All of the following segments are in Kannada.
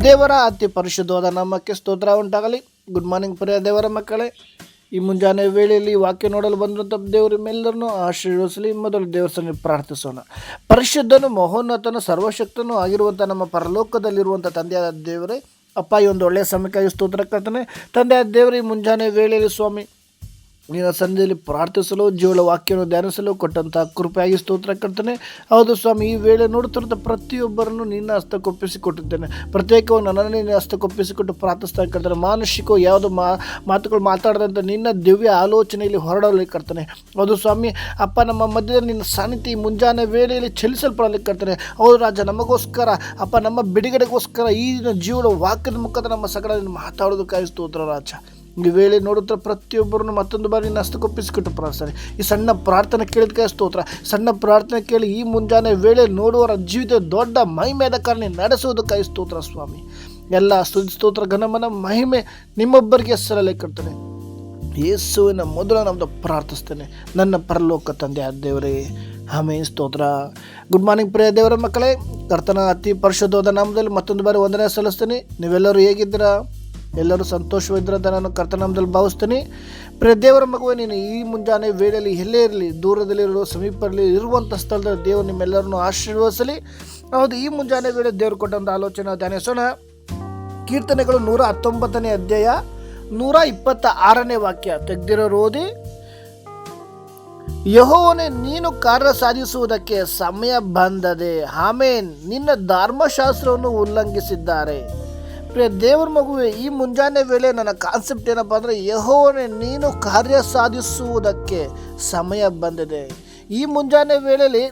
ದೇವರ ಅತಿ ಪರಿಶುದ್ಧವಾದ ನಾಮಕ್ಕೆ ಸ್ತೋತ್ರ ಉಂಟಾಗಲಿ. ಗುಡ್ ಮಾರ್ನಿಂಗ್ ಪ್ರಿಯ ದೇವರ ಮಕ್ಕಳೇ, ಈ ಮುಂಜಾನೆ ವೇಳೆಯಲ್ಲಿ ವಾಕ್ಯ ನೋಡಲು ಬಂದಂಥ ದೇವರು ನಿಮ್ಮೆಲ್ಲರನ್ನು ಆಶೀರ್ವದಿಸಲಿ. ಮೊದಲು ದೇವರ ಸನ್ನಿಧಿಯಲ್ಲಿ ಪ್ರಾರ್ಥಿಸೋಣ. ಪರಿಶುದ್ಧನು, ಮಹೋನ್ನತನು, ಸರ್ವಶಕ್ತನೂ ಆಗಿರುವಂಥ ನಮ್ಮ ಪರಲೋಕದಲ್ಲಿರುವಂಥ ತಂದೆಯಾದ ದೇವರೇ, ಅಪ್ಪ, ಈ ಒಂದು ಒಳ್ಳೆಯ ಸಮಯಕ್ಕಾಗಿ ಸ್ತೋತ್ರ ಕರ್ತನೆ. ತಂದೆಯಾದ ದೇವರೇ, ಈ ಮುಂಜಾನೆ ವೇಳೆಯಲ್ಲಿ ಸ್ವಾಮಿ ನಿನ್ನ ಸನ್ನಿಧಿಯಲ್ಲಿ ಪ್ರಾರ್ಥಿಸಲು, ಜೀವನ ವಾಕ್ಯವನ್ನು ಧ್ಯಾನಿಸಲು ಕೊಟ್ಟಂಥ ಕೃಪೆಯಾಗಿ ಸ್ತೋತ್ರ ಕರ್ತನೆ. ಹೌದು ಸ್ವಾಮಿ, ಈ ವೇಳೆ ನೋಡುತ್ತಿರುವಂಥ ಪ್ರತಿಯೊಬ್ಬರನ್ನು ನಿನ್ನ ಹಸ್ತಕ್ಕೊಪ್ಪಿಸಿಕೊಟ್ಟಿದ್ದೇನೆ. ಪ್ರತ್ಯೇಕವಾಗಿ ನನ್ನನ್ನು ನಿನ್ನ ಹಸ್ತಕ್ಕೊಪ್ಪಿಸಿಕೊಟ್ಟು ಪ್ರಾರ್ಥಿಸ್ತಾ ಕರ್ತನೆ. ಮಾನುಷಿಕೋ ಯಾವುದು ಮಾತುಗಳು ಮಾತಾಡದಂಥ ನಿನ್ನ ದಿವ್ಯ ಆಲೋಚನೆಯಲ್ಲಿ ಹೊರಡಲಿ ಕರ್ತನೆ. ಹೌದು ಸ್ವಾಮಿ, ಅಪ್ಪ, ನಮ್ಮ ಮಧ್ಯದಲ್ಲಿ ನಿನ್ನ ಸಾನ್ನಿಧ್ಯ ಮುಂಜಾನೆ ವೇಳೆಯಲ್ಲಿ ಚಲಿಸಲ್ಪಡಲಿ ಕರ್ತನೆ. ಹೌದು ರಾಜ, ನಮಗೋಸ್ಕರ ಅಪ್ಪ, ನಮ್ಮ ಬಿಡುಗಡೆಗೋಸ್ಕರ ಈ ಜೀವನ ವಾಕ್ಯದ ಮುಖಾಂತರ ನಮ್ಮ ಸಕಲ ಮಾತಾಡೋದಕ್ಕಾಗಿ ಸ್ತೋತ್ರ ರಾಜ. ಈ ವೇಳೆ ನೋಡುತ್ತಾ ಪ್ರತಿಯೊಬ್ಬರನ್ನು ಮತ್ತೊಂದು ಬಾರಿ ನಿನ್ನ ಹಸ್ತಕ್ಕೊಪ್ಪಿಸಿಕೊಟ್ಟು ಪ್ರಾರ್ಥನೆ. ಈ ಸಣ್ಣ ಪ್ರಾರ್ಥನೆ ಕೇಳಿದ ಸ್ತೋತ್ರ. ಸಣ್ಣ ಪ್ರಾರ್ಥನೆ ಕೇಳಿ ಈ ಮುಂಜಾನೆ ವೇಳೆ ನೋಡುವವರ ಜೀವಿತ ದೊಡ್ಡ ಮಹಿಮೆಯಾದ ಕಾರಣ ನಡೆಸುವುದಕ್ಕಾಗಿ ಸ್ತೋತ್ರ ಸ್ವಾಮಿ. ಎಲ್ಲ ಸ್ತುತಿ, ಸ್ತೋತ್ರ, ಘನಮನ, ಮಹಿಮೆ ನಿಮ್ಮೊಬ್ಬರಿಗೆ ಹೆಸರಲ್ಲೇ ಕರ್ತನೆ. ಯೇಸುವಿನ ಮೊದಲ ನಮ್ಮದು ಪ್ರಾರ್ಥಿಸ್ತೇನೆ, ನನ್ನ ಪರಲೋಕ ತಂದೆ ಆದ ದೇವರೇ, ಆಮೆನ್. ಸ್ತೋತ್ರ. ಗುಡ್ ಮಾರ್ನಿಂಗ್ ಪ್ರಿಯ ದೇವರ ಮಕ್ಕಳೇ, ಕರ್ತನ ಅತಿ ಪರಿಶುದ್ಧವಾದ ನಾಮದಲ್ಲಿ ಮತ್ತೊಂದು ಬಾರಿ ವಂದನೆ ಸಲ್ಲಿಸ್ತೀನಿ. ನೀವೆಲ್ಲರೂ ಹೇಗಿದ್ದೀರಾ? ಎಲ್ಲರೂ ಸಂತೋಷವಿದ್ದರಂತ ನಾನು ಕರ್ತನಾಮದಲ್ಲಿ ಭಾವಿಸ್ತೀನಿ. ಪ್ರಿಯ ದೇವರ ಮಗುವೆ, ನೀನು ಈ ಮುಂಜಾನೆ ವೇಳೆಯಲ್ಲಿ ಎಲ್ಲೇ ಇರಲಿ, ದೂರದಲ್ಲಿರೋ ಸಮೀಪದಲ್ಲಿ ಇರುವಂಥ ಸ್ಥಳದಲ್ಲಿ ದೇವರು ನಿಮ್ಮೆಲ್ಲರನ್ನು ಆಶೀರ್ವದಿಸಲಿ. ಹೌದು, ಈ ಮುಂಜಾನೆ ವೇಳೆ ದೇವರು ಕೊಟ್ಟಂಥ ಆಲೋಚನೆ ಧ್ಯಾನಿಸೋಣ. ಕೀರ್ತನೆಗಳು 119ನೇ ಅಧ್ಯಾಯ 126ನೇ ವಾಕ್ಯ ತೆಗೆದಿರೋರು ಓದಿ. ಯೆಹೋವನೇ, ನೀನು ಕಾರ್ಯ ಸಾಧಿಸುವುದಕ್ಕೆ ಸಮಯ ಬಂದದೆ. ಆಮೇನ್. ನಿನ್ನ ಧರ್ಮಶಾಸ್ತ್ರವನ್ನು ಉಲ್ಲಂಘಿಸಿದ್ದಾರೆ. ಪ್ರಿಯ ದೇವರ ಮಗುವೆ, ಈ ಮುಂಜಾನೆ ವೇಳೆ ನನ್ನ ಕಾನ್ಸೆಪ್ಟ್ ಏನಪ್ಪ ಅಂದರೆ, ಯೆಹೋವನೇ, ನೀನು ಕಾರ್ಯ ಸಾಧಿಸುವುದಕ್ಕೆ ಸಮಯ ಬಂದಿದೆ. ಈ ಮುಂಜಾನೆ ವೇಳೆಯಲ್ಲಿ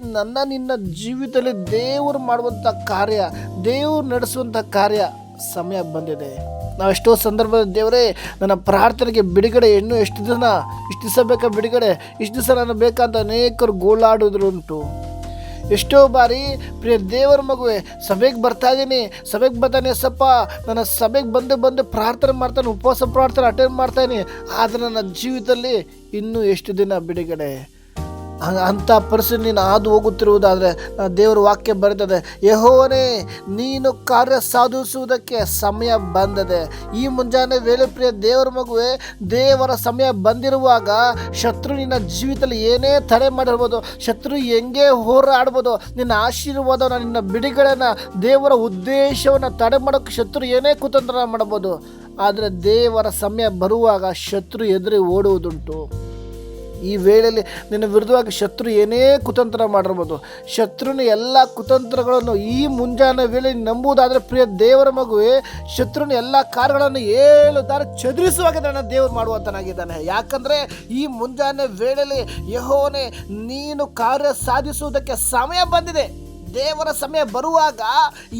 ನಿನ್ನ ಜೀವಿತದಲ್ಲಿ ದೇವರು ಮಾಡುವಂಥ ಕಾರ್ಯ, ದೇವರು ನಡೆಸುವಂಥ ಕಾರ್ಯ ಸಮಯ ಬಂದಿದೆ. ನಾವೆಷ್ಟೋ ಸಂದರ್ಭದಲ್ಲಿ ದೇವರೇ, ನನ್ನ ಪ್ರಾರ್ಥನೆಗೆ ಬಿಡುಗಡೆ ಇನ್ನೂ ಇಷ್ಟು ದಿವಸ ಬೇಕಾ ಬಿಡುಗಡೆ, ಇಷ್ಟು ದಿವಸ ನಾನು ಬೇಕಂತ ಅನೇಕರು ಗೋಳಾಡೋದ್ರುಂಟು. ಎಷ್ಟೋ ಬಾರಿ ಪ್ರಿಯ ದೇವರ ಮಗುವೆ, ಸಭೆಗೆ ಬರ್ತಾನೆ ಸಪ್ಪ, ನನ್ನ ಸಭೆಗೆ ಬಂದು ಪ್ರಾರ್ಥನೆ ಮಾಡ್ತಾನೆ, ಉಪವಾಸ ಪ್ರಾರ್ಥನೆ ಅಟೆಂಡ್ ಮಾಡ್ತಾನೆ, ಆದರೆ ನನ್ನ ಜೀವಿತದಲ್ಲಿ ಇನ್ನೂ ಎಷ್ಟು ದಿನ ಬಿಡುಗಡೆ? ಅಂಥ ಪರಿಸ್ಥಿತಿ ನೀನು ಹಾದು ಹೋಗುತ್ತಿರುವುದಾದರೆ ದೇವರ ವಾಕ್ಯ ಬರೆದಿದೆ, ಯೆಹೋವನೇ, ನೀನು ಕಾರ್ಯ ಸಾಧಿಸುವುದಕ್ಕೆ ಸಮಯ ಬಂದಿದೆ. ಈ ಮುಂಜಾನೆ ವೇಳೆ ಪ್ರಿಯ ದೇವರ ಮಗುವೆ, ದೇವರ ಸಮಯ ಬಂದಿರುವಾಗ ಶತ್ರು ನಿನ್ನ ಜೀವಿತದಲ್ಲಿ ಏನೇ ತಡೆ ಮಾಡಿರ್ಬೋದು, ಶತ್ರು ಹೆಂಗೆ ಹೋರಾಡ್ಬೋದು, ನಿನ್ನ ಆಶೀರ್ವಾದನ, ನಿನ್ನ ಬಿಡುಗಡೆನ, ದೇವರ ಉದ್ದೇಶವನ್ನು ತಡೆ ಮಾಡೋಕ್ಕೆ ಶತ್ರು ಏನೇ ಕುತಂತ್ರ ಮಾಡ್ಬೋದು. ಆದರೆ ದೇವರ ಸಮಯ ಬರುವಾಗ ಶತ್ರು ಎದುರಿ ಓಡುವುದುಂಟು. ಈ ವೇಳೆಯಲ್ಲಿ ನಿನ್ನ ವಿರುದ್ಧವಾಗಿ ಶತ್ರು ಏನೇ ಕುತಂತ್ರ ಮಾಡಿರ್ಬೋದು. ಶತ್ರುನ ಎಲ್ಲ ಕುತಂತ್ರಗಳನ್ನು ಈ ಮುಂಜಾನೆ ವೇಳೆ ನಂಬುವುದಾದರೆ ಪ್ರಿಯ ದೇವರ ಮಗುವೆ, ಶತ್ರುನ ಎಲ್ಲ ಕಾರ್ಯಗಳನ್ನು 7 ದಾರಿ ಚದುರಿಸುವಾಗ ನನ್ನ ದೇವರು ಮಾಡುವಂತನಾಗಿದ್ದಾನೆ. ಯಾಕಂದರೆ ಈ ಮುಂಜಾನೆ ವೇಳೆಯಲ್ಲಿ ಯೆಹೋವನೇ, ನೀನು ಕಾರ್ಯ ಸಾಧಿಸುವುದಕ್ಕೆ ಸಮಯ ಬಂದಿದೆ. ದೇವರ ಸಮಯ ಬರುವಾಗ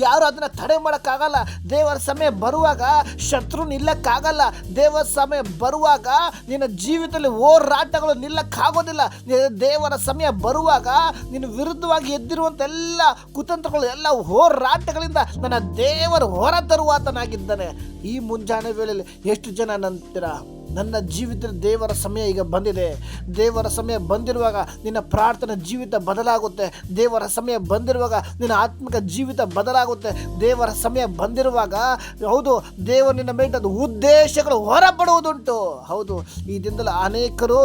ಯಾರು ಅದನ್ನು ತಡೆ ಮಾಡೋಕ್ಕಾಗಲ್ಲ. ದೇವರ ಸಮಯ ಬರುವಾಗ ಶತ್ರು ನಿಲ್ಲಕ್ಕಾಗಲ್ಲ. ದೇವರ ಸಮಯ ಬರುವಾಗ ನಿನ್ನ ಜೀವಿತದಲ್ಲಿ ಹೋರಾಟಗಳು ನಿಲ್ಲಕ್ಕಾಗೋದಿಲ್ಲ. ದೇವರ ಸಮಯ ಬರುವಾಗ ನಿನ್ನ ವಿರುದ್ಧವಾಗಿ ಎದ್ದಿರುವಂಥ ಎಲ್ಲ ಕುತಂತ್ರಗಳು, ಎಲ್ಲ ಹೋರಾಟಗಳಿಂದ ನನ್ನ ದೇವರು ಹೊರ ತರುವಾತನಾಗಿದ್ದಾನೆ. ಈ ಮುಂಜಾನೆ ವೇಳೆಯಲ್ಲಿ ಎಷ್ಟು ಜನ ನಂತರ ನನ್ನ ಜೀವಿತದಲ್ಲಿ ದೇವರ ಸಮಯ ಈಗ ಬಂದಿದೆ. ದೇವರ ಸಮಯ ಬಂದಿರುವಾಗ ನಿನ್ನ ಪ್ರಾರ್ಥನೆ ಜೀವಿತ ಬದಲಾಗುತ್ತೆ. ದೇವರ ಸಮಯ ಬಂದಿರುವಾಗ ನಿನ್ನ ಆತ್ಮಿಕ ಜೀವಿತ ಬದಲಾಗುತ್ತೆ. ದೇವರ ಸಮಯ ಬಂದಿರುವಾಗ ಹೌದು, ದೇವರು ನಿನ್ನ ಮೇಲೆ ಉದ್ದೇಶಗಳು ಹೊರಪಡುವುದುಂಟು. ಹೌದು, ಈ ದಿನದಲ್ಲಿ ಅನೇಕರು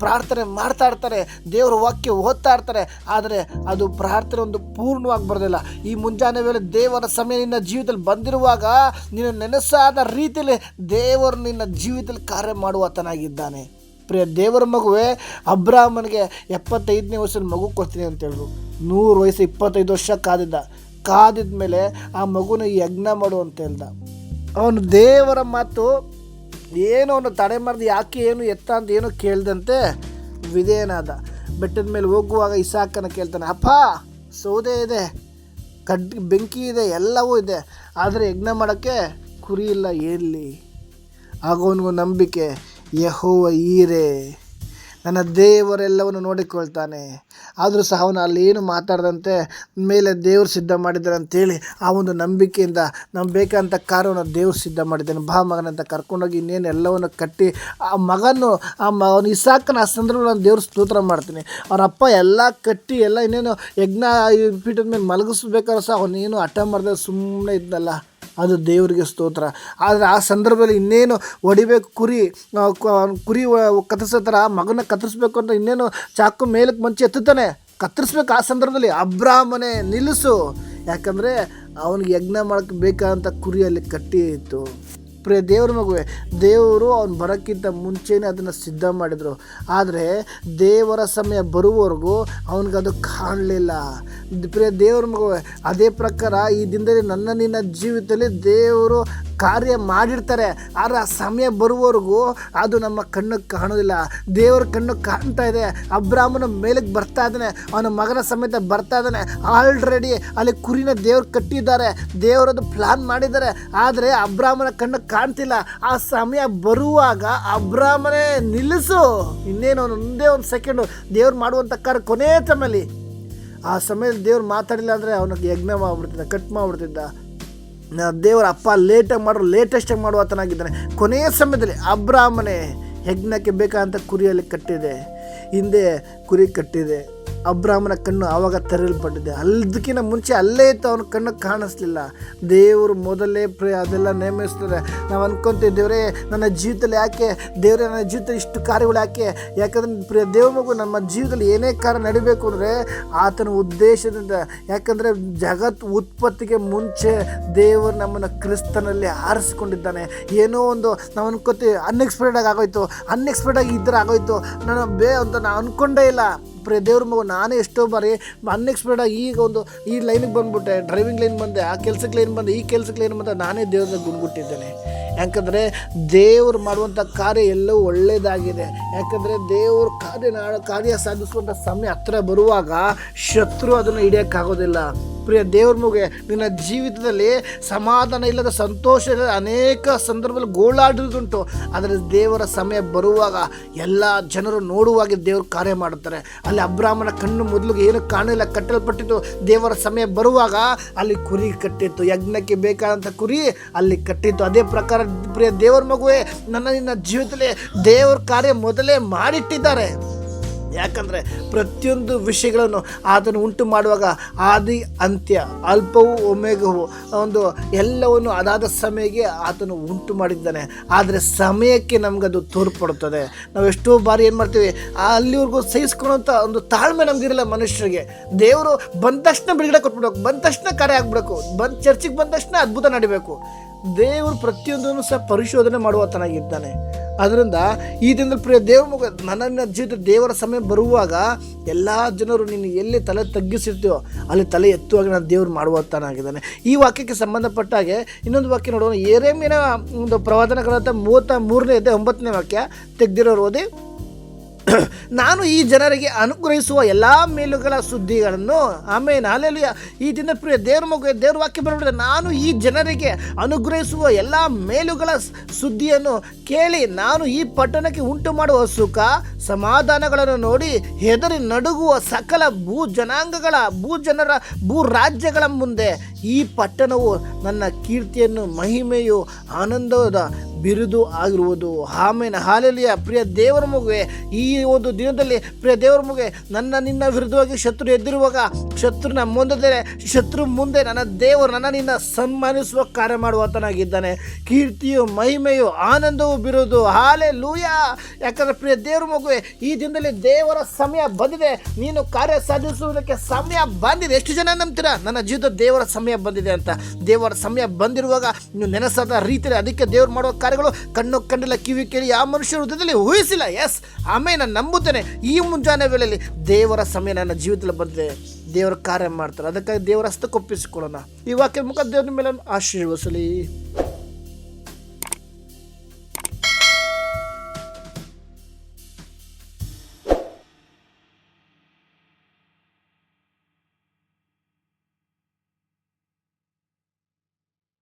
ಪ್ರಾರ್ಥನೆ ಮಾಡ್ತಾ ಇರ್ತಾರೆ, ದೇವರ ವಾಕ್ಯ ಓದ್ತಾ ಇರ್ತಾರೆ, ಆದರೆ ಅದು ಪ್ರಾರ್ಥನೆ ಒಂದು ಪೂರ್ಣವಾಗಿ ಬರೋದಿಲ್ಲ. ಈ ಮುಂಜಾನೆ ವೇಳೆ ದೇವರ ಸಮಯ ನಿನ್ನ ಜೀವಿತದಲ್ಲಿ ಬಂದಿರುವಾಗ ನೀನು ನೆನಸಾದ ರೀತಿಯಲ್ಲಿ ದೇವರು ನಿನ್ನ ಜೀವಿತದಲ್ಲಿ ಕಾರ್ಯ ಮಾಡುವತನಾಗಿದ್ದಾನೆ. ಪ್ರಿಯ ದೇವರ ಮಗುವೆ, ಅಬ್ರಾಹ್ಮನಿಗೆ 75ನೇ ವಯಸ್ಸಲ್ಲಿ ಮಗು ಕೊಡ್ತೀನಿ ಅಂತ ಹೇಳಿದ್ರು. 100 ವಯಸ್ಸು 25 ವರ್ಷ ಕಾದಿದ ಮೇಲೆ ಆ ಮಗುನ ಯಜ್ಞ ಮಾಡು ಅಂತ ಹೇಳ್ದ. ಅವನು ದೇವರ ಮಾತು ಏನು ಅವನು ತಡೆ ಮಾಡಿದ, ಯಾಕೆ ಏನು ಎತ್ತ ಅಂತ ಏನೋ ಕೇಳ್ದಂತೆ ವಿಧೇಯನಾದ. ಬೆಟ್ಟದ ಮೇಲೆ ಹೋಗುವಾಗ ಇಸಾಕನ ಕೇಳ್ತಾನೆ, ಅಪ್ಪ, ಸೌದೆ ಇದೆ, ಬೆಂಕಿ ಇದೆ, ಎಲ್ಲವೂ ಇದೆ, ಆದರೆ ಯಜ್ಞ ಮಾಡೋಕ್ಕೆ ಕುರಿ ಇಲ್ಲ, ಎಲ್ಲಿ? ಆಗ ಅವನಿಗೂ ನಂಬಿಕೆ, ಯೆಹೋವ ಈರೆ, ನನ್ನ ದೇವರೆಲ್ಲವನ್ನು ನೋಡಿಕೊಳ್ತಾನೆ. ಆದರೂ ಸಹ ಅವನು ಅಲ್ಲಿ ಏನು ಮಾತಾಡದಂತೆ ಮೇಲೆ ದೇವರು ಸಿದ್ಧ ಮಾಡಿದ್ದಾರೆ ಅಂತೇಳಿ ಆ ಒಂದು ನಂಬಿಕೆಯಿಂದ ನಮ್ಗೆ ಬೇಕಂತ ಕಾರ್ಯವನ್ನು ದೇವರು ಸಿದ್ಧ ಮಾಡಿದ್ದಾನೆ. ಬಾ ಮಗನಂತ ಕರ್ಕೊಂಡೋಗಿ ಇನ್ನೇನು ಎಲ್ಲವನ್ನು ಕಟ್ಟಿ ಆ ಮಗನ್ನು ಅವನು ಇಸಾಕನ ಆ ಸಂದರ್ಭದಲ್ಲಿ ನಾನು ದೇವ್ರ ಸ್ತೋತ್ರ ಮಾಡ್ತೀನಿ. ಅವ್ರ ಅಪ್ಪ ಎಲ್ಲ ಕಟ್ಟಿ ಎಲ್ಲ ಇನ್ನೇನು ಯಜ್ಞ ಪೀಠದ ಮೇಲೆ ಮಲಗಿಸ್ಬೇಕಾದ್ರೆ ಸಹ ಅವನೇನು ಹಠ ಮಾಡಿದ್ರೆ ಸುಮ್ಮನೆ ಇದ್ನಲ್ಲ. ಅದು ದೇವರಿಗೆ ಸ್ತೋತ್ರ. ಆದರೆ ಆ ಸಂದರ್ಭದಲ್ಲಿ ಇನ್ನೇನು ಹೊಡಿಬೇಕು, ಕುರಿ ಕತ್ತರಿಸೋ ಥರ ಮಗನ ಕತ್ತರಿಸ್ಬೇಕು ಅಂತ ಇನ್ನೇನು ಚಾಕು ಮೇಲಕ್ಕೆ ಮಂಚಿ ಎತ್ತುತ್ತಾನೆ, ಕತ್ತರಿಸ್ಬೇಕು. ಆ ಸಂದರ್ಭದಲ್ಲಿ ಅಬ್ರಾಮನೇ ನಿಲ್ಲಿಸು, ಯಾಕಂದರೆ ಅವನಿಗೆ ಯಜ್ಞ ಮಾಡೋಕ್ಕೆ ಬೇಕಾದಂಥ ಕುರಿಯಲ್ಲಿ ಕಟ್ಟಿ ಇತ್ತು. ಪ್ರಿಯ ದೇವರ ಮಗುವೆ, ದೇವರು ಅವನು ಬರೋಕ್ಕಿಂತ ಮುಂಚೆನೇ ಅದನ್ನು ಸಿದ್ಧ ಮಾಡಿದರು. ಆದರೆ ದೇವರ ಸಮಯ ಬರುವವರೆಗೂ ಅವನಿಗದು ಕಾಣಲಿಲ್ಲ. ಪ್ರಿಯ ದೇವರ ಮಗುವೆ, ಅದೇ ಪ್ರಕಾರ ಈ ದಿನದಲ್ಲಿ ನಿನ್ನ ಜೀವಿತದಲ್ಲಿ ದೇವರು ಕಾರ್ಯ ಮಾಡಿರ್ತಾರೆ. ಆದರೆ ಆ ಸಮಯ ಬರುವವರೆಗೂ ಅದು ನಮ್ಮ ಕಣ್ಣಿಗೆ ಕಾಣೋದಿಲ್ಲ. ದೇವರ ಕಣ್ಣು ಕಾಣ್ತಾ ಇದೆ. ಅಬ್ರಾಮನ ಮೇಲಕ್ಕೆ ಬರ್ತಾ ಇದ್ದಾನೆ, ಅವನ ಮಗನ ಸಮೇತ ಬರ್ತಾ ಇದ್ದಾನೆ. ಆಲ್ರೆಡಿ ಅಲ್ಲಿ ಕುರಿನ ದೇವ್ರು ಕಟ್ಟಿದ್ದಾರೆ, ದೇವರದ್ದು ಪ್ಲಾನ್ ಮಾಡಿದ್ದಾರೆ. ಆದರೆ ಅಬ್ರಾಮನ ಕಣ್ಣು ಕಾಣ್ತಿಲ್ಲ. ಆ ಸಮಯ ಬರುವಾಗ ಅಬ್ರಾಮನೇ ನಿಲ್ಲಿಸು, ಇನ್ನೇನು ಒಂದೇ ಒಂದು ಸೆಕೆಂಡು ದೇವ್ರು ಮಾಡುವಂಥ ಕಾರ್ಯ ಕೊನೆ ಟೈಮಲ್ಲಿ. ಆ ಸಮಯದಲ್ಲಿ ದೇವ್ರು ಮಾತಾಡಿಲ್ಲ ಅಂದರೆ ಅವನಿಗೆ ಯಜ್ಞ ಮಾಡ್ಬಿಡ್ತಿದ್ದ, ಕಟ್ ಮಾಡಿಬಿಡ್ತಿದ್ದ. ದೇವರ ಅಪ್ಪ ಲೇಟೆಸ್ಟಾಗಿ ಮಾಡುವ ಆತನಾಗಿದ್ದಾನೆ. ಕೊನೆಯ ಸಮಯದಲ್ಲಿ ಅಬ್ರಾಮನೇ ಯಜ್ಞಕ್ಕೆ ಬೇಕಾದಂಥ ಕುರಿಯಲ್ಲಿ ಕಟ್ಟಿದೆ, ಹಿಂದೆ ಕುರಿ ಕಟ್ಟಿದೆ. ಅಬ್ರಾಮನ ಕಣ್ಣು ಆವಾಗ ತೆರೆಯಲ್ಪಟ್ಟಿದೆ. ಅದಕ್ಕಿಂತ ಮುಂಚೆ ಅಲ್ಲೇ ಇತ್ತು, ಅವನ ಕಣ್ಣು ಕಾಣಿಸ್ಲಿಲ್ಲ. ದೇವರು ಮೊದಲೇ ಅದೆಲ್ಲ ನೇಮಿಸ್ತಾರೆ. ನಾವು ಅನ್ಕೊತೀವಿ, ದೇವರೇ ನನ್ನ ಜೀವಿತದಲ್ಲಿ ಯಾಕೆ, ದೇವರೇ ನನ್ನ ಜೀವಿತದಲ್ಲಿ ಇಷ್ಟು ಕಾರ್ಯಗಳು ಯಾಕೆ? ಯಾಕಂದರೆ ಪ್ರಿಯ ದೇವ್ರ ಮಗು ನಮ್ಮ ಜೀವಿತದಲ್ಲಿ ಏನೇ ಕಾರ್ಯ ನಡಿಬೇಕು ಅಂದರೆ ಆತನ ಉದ್ದೇಶದಿಂದ. ಯಾಕಂದರೆ ಜಗತ್ ಉತ್ಪತ್ತಿಗೆ ಮುಂಚೆ ದೇವರು ನಮ್ಮನ್ನು ಕ್ರಿಸ್ತನಲ್ಲಿ ಆರಿಸಿಕೊಂಡಿದ್ದಾನೆ. ಏನೋ ಒಂದು ನಾವು ಅನ್ಕೋತೀವಿ, ಅನ್ಎಕ್ಸ್ಪೆಕ್ಟೆಡ್ ಆಗೋಯ್ತು ಈ ಥರ ಆಗೋಯ್ತು ನಾನು ಅಂತ ನಾವು ಅಂದ್ಕೊಂಡೇ ಇಲ್ಲ. ಪ್ರಿಯ ದೇವ್ರ ಮಗು, ನಾನೇ ಎಷ್ಟೋ ಬಾರಿ ಅನ್ಎಕ್ಸ್ಪೆಕ್ಟೆಡ್ ಈಗ ಈ ಲೈನಿಗೆ ಬಂದುಬಿಟ್ಟೆ, ಡ್ರೈವಿಂಗ್ ಲೈನ್ ಬಂದೆ, ಆ ಕೆಲಸಕ್ಕೆ ಲೈನ್ ಬಂದೆ, ಈ ಕೆಲಸಕ್ಕೆ ಲೈನ್ ಬಂದೆ, ನಾನೇ ದೇವ್ರನ್ನ ಗುಂಡ್ಬಿಟ್ಟಿದ್ದೇನೆ. ಯಾಕಂದರೆ ದೇವರು ಮಾಡುವಂಥ ಕಾರ್ಯ ಎಲ್ಲವೂ ಒಳ್ಳೆಯದಾಗಿದೆ. ಯಾಕಂದರೆ ದೇವರು ಕಾರ್ಯ ಸಾಧಿಸುವಂಥ ಸಮಯ ಹತ್ತಿರ ಬರುವಾಗ ಶತ್ರು ಅದನ್ನು ಹಿಡಿಯೋಕ್ಕಾಗೋದಿಲ್ಲ. ಪ್ರಿಯ ದೇವ್ರ ಮಗುವೆ, ನಿನ್ನ ಜೀವಿತದಲ್ಲಿ ಸಮಾಧಾನ ಇಲ್ಲದ, ಸಂತೋಷ ಇಲ್ಲದ ಅನೇಕ ಸಂದರ್ಭದಲ್ಲಿ ಗೋಳಾಡುವುದುಂಟು. ಆದರೆ ದೇವರ ಸಮಯ ಬರುವಾಗ ಎಲ್ಲ ಜನರು ನೋಡುವಾಗೆ ದೇವರು ಕಾರ್ಯ ಮಾಡುತ್ತಾರೆ. ಅಲ್ಲಿ ಅಬ್ರಾಮನ ಕಣ್ಣು ಮೊದಲಿಗೆ ಏನು ಕಾಣಲಿಲ್ಲ, ಕಟ್ಟಲ್ಪಟ್ಟಿತ್ತು. ದೇವರ ಸಮಯ ಬರುವಾಗ ಅಲ್ಲಿ ಕುರಿ ಕಟ್ಟಿತ್ತು, ಯಜ್ಞಕ್ಕೆ ಬೇಕಾದಂಥ ಕುರಿ ಅಲ್ಲಿ ಕಟ್ಟಿತ್ತು. ಅದೇ ಪ್ರಕಾರ ಪ್ರಿಯ ದೇವರ ಮಗುವೆ, ನಿನ್ನ ಜೀವಿತದಲ್ಲಿ ದೇವರ ಕಾರ್ಯ ಮೊದಲೇ ಮಾಡಿಟ್ಟಿದ್ದಾರೆ. ಯಾಕಂದರೆ ಪ್ರತಿಯೊಂದು ವಿಷಯಗಳನ್ನು ಆತನು ಉಂಟು ಮಾಡುವಾಗ ಆದಿ ಅಂತ್ಯ, ಅಲ್ಪವೂ ಒಮ್ಮೆಗವು ಒಂದು ಎಲ್ಲವನ್ನು ಅದಾದ ಸಮಯಕ್ಕೆ ಆತನು ಉಂಟು ಮಾಡಿದ್ದಾನೆ. ಆದರೆ ಸಮಯಕ್ಕೆ ನಮಗದು ತೋರ್ಪಡುತ್ತದೆ. ನಾವು ಎಷ್ಟೋ ಬಾರಿ ಏನು ಮಾಡ್ತೀವಿ, ಅಲ್ಲಿವರೆಗೂ ಸಹಿಸ್ಕೊಳ್ಳೋಂಥ ಒಂದು ತಾಳ್ಮೆ ನಮಗಿರಲ್ಲ ಮನುಷ್ಯರಿಗೆ. ದೇವರು ಬಂದ ತಕ್ಷಣ ಬಿಡುಗಡೆ ಕೊಟ್ಬಿಡ್ಬೇಕು, ಬಂದ ತಕ್ಷಣ ಕಾರ್ಯ ಆಗಬೇಕು, ಚರ್ಚಿಗೆ ಬಂದ ತಕ್ಷಣ ಅದ್ಭುತ ನಡಿಬೇಕು. ದೇವರು ಪ್ರತಿಯೊಂದನ್ನು ಸಹ ಪರಿಶೋಧನೆ ಮಾಡುವತನಾಗಿದ್ದಾನೆ. ಅದರಿಂದ ಈ ದಿನದಲ್ಲಿ ಪ್ರಿಯ ದೇವ್ರ ಮಗ, ನನ್ನ ಜೀವಿತ ದೇವರ ಸಮಯ ಬರುವಾಗ ಎಲ್ಲ ಜನರು ನೀನು ಎಲ್ಲಿ ತಲೆ ತಗ್ಗಿಸಿರ್ತೀವೋ ಅಲ್ಲಿ ತಲೆ ಎತ್ತುವಾಗ ನಾನು ದೇವ್ರು ಮಾಡುವತನಾಗಿದ್ದಾನೆ. ಈ ವಾಕ್ಯಕ್ಕೆ ಸಂಬಂಧಪಟ್ಟ ಹಾಗೆ ಇನ್ನೊಂದು ವಾಕ್ಯ ನೋಡೋಣ. ಯೆರೆಮೀಯನ ಒಂದು ಪ್ರವಾದನ ಗ್ರಂಥ 33ನೇ 9ನೇ ವಾಕ್ಯ ತೆಗೆದಿರೋರು ಓದಿ. ನಾನು ಈ ಜನರಿಗೆ ಅನುಗ್ರಹಿಸುವ ಎಲ್ಲ ಮೇಲುಗಳ ಸುದ್ದಿಗಳನ್ನು, ಆಮೇಲೆ ಹಲ್ಲೆಲೂಯಾ. ಈ ದಿನ ಪ್ರಿಯ ದೇವ್ರ ವಾಕ್ಯ ಬರಬಿಡಿದೆ, ನಾನು ಈ ಜನರಿಗೆ ಅನುಗ್ರಹಿಸುವ ಎಲ್ಲ ಮೇಲುಗಳ ಸುದ್ದಿಯನ್ನು ಕೇಳಿ ನಾನು ಈ ಪಟ್ಟಣಕ್ಕೆ ಉಂಟು ಮಾಡುವ ಸುಖ ಸಮಾಧಾನಗಳನ್ನು ನೋಡಿ ಹೆದರಿ ನಡುಗುವ ಸಕಲ ಭೂ ರಾಜ್ಯಗಳ ಮುಂದೆ ಈ ಪಟ್ಟಣವು ನನ್ನ ಕೀರ್ತಿಯನ್ನು, ಮಹಿಮೆಯು, ಆನಂದದ ಬಿರುದು ಆಗಿರುವುದು. ಆಮೇಲೆ ಹಲ್ಲೆಲೂಯಾ. ಪ್ರಿಯ ದೇವರ ಮಗುವೆ, ಈ ಒಂದು ದಿನದಲ್ಲಿ ಪ್ರಿಯ ದೇವರ ಮಗುವೆ, ನಿನ್ನ ವಿರುದ್ಧವಾಗಿ ಶತ್ರು ಎದ್ದಿರುವಾಗ ಶತ್ರು ಮುಂದೆ ನನ್ನ ದೇವರು ನಿನ್ನ ಸನ್ಮಾನಿಸುವ ಕಾರ್ಯ ಮಾಡುವತನಾಗಿದ್ದಾನೆ. ಕೀರ್ತಿಯು, ಮಹಿಮೆಯು, ಆನಂದವು ಬಿರುದು. ಹಲ್ಲೆಲೂಯಾ. ಯಾಕಂದರೆ ಪ್ರಿಯ ದೇವರ ಮಗುವೆ, ಈ ದಿನದಲ್ಲಿ ದೇವರ ಸಮಯ ಬಂದಿದೆ. ನೀನು ಕಾರ್ಯ ಸಾಧಿಸುವುದಕ್ಕೆ ಸಮಯ ಬಂದಿದೆ. ಎಷ್ಟು ಜನ ನಂಬ್ತೀರಾ ನನ್ನ ಜೀವಿತ ದೇವರ ಸಮಯ ಬಂದಿದೆ ಅಂತ? ದೇವರ ಸಮಯ ಬಂದಿರುವಾಗ ನೀವು ನೆನೆಸಾದ ರೀತಿಯಲ್ಲಿ ಅದಕ್ಕೆ ದೇವರು ಮಾಡುವ ಕಾರ್ಯಗಳು ಕಣ್ಣು ಕಂಡಿಲ್ಲ, ಕಿವಿ ಕೇಳಿ ಯಾವ ಮನುಷ್ಯರ ಹೃದಯದಲ್ಲಿ ಊಹಿಸಿಲ್ಲ. ಎಸ್, ಆಮೇಲೆ ನಾನು ನಂಬುತ್ತೇನೆ, ಈ ಮುಂಜಾನೆ ವೇಳೆಯಲ್ಲಿ ದೇವರ ಸಮಯ ನನ್ನ ಜೀವಿತದಲ್ಲಿ ಬಂದಿದೆ. ದೇವರ ಕಾರ್ಯ ಮಾಡ್ತಾರೆ. ಅದಕ್ಕಾಗಿ ದೇವರ ಹಸ್ತಕ್ಕೊಪ್ಪಿಸಿಕೊಳ್ಳೋಣ. ಈ ವಾಕ್ಯದ ಮುಖ ದೇವರ ಮೇಲೆ ಆಶೀರ್ವದಿಸಲಿ.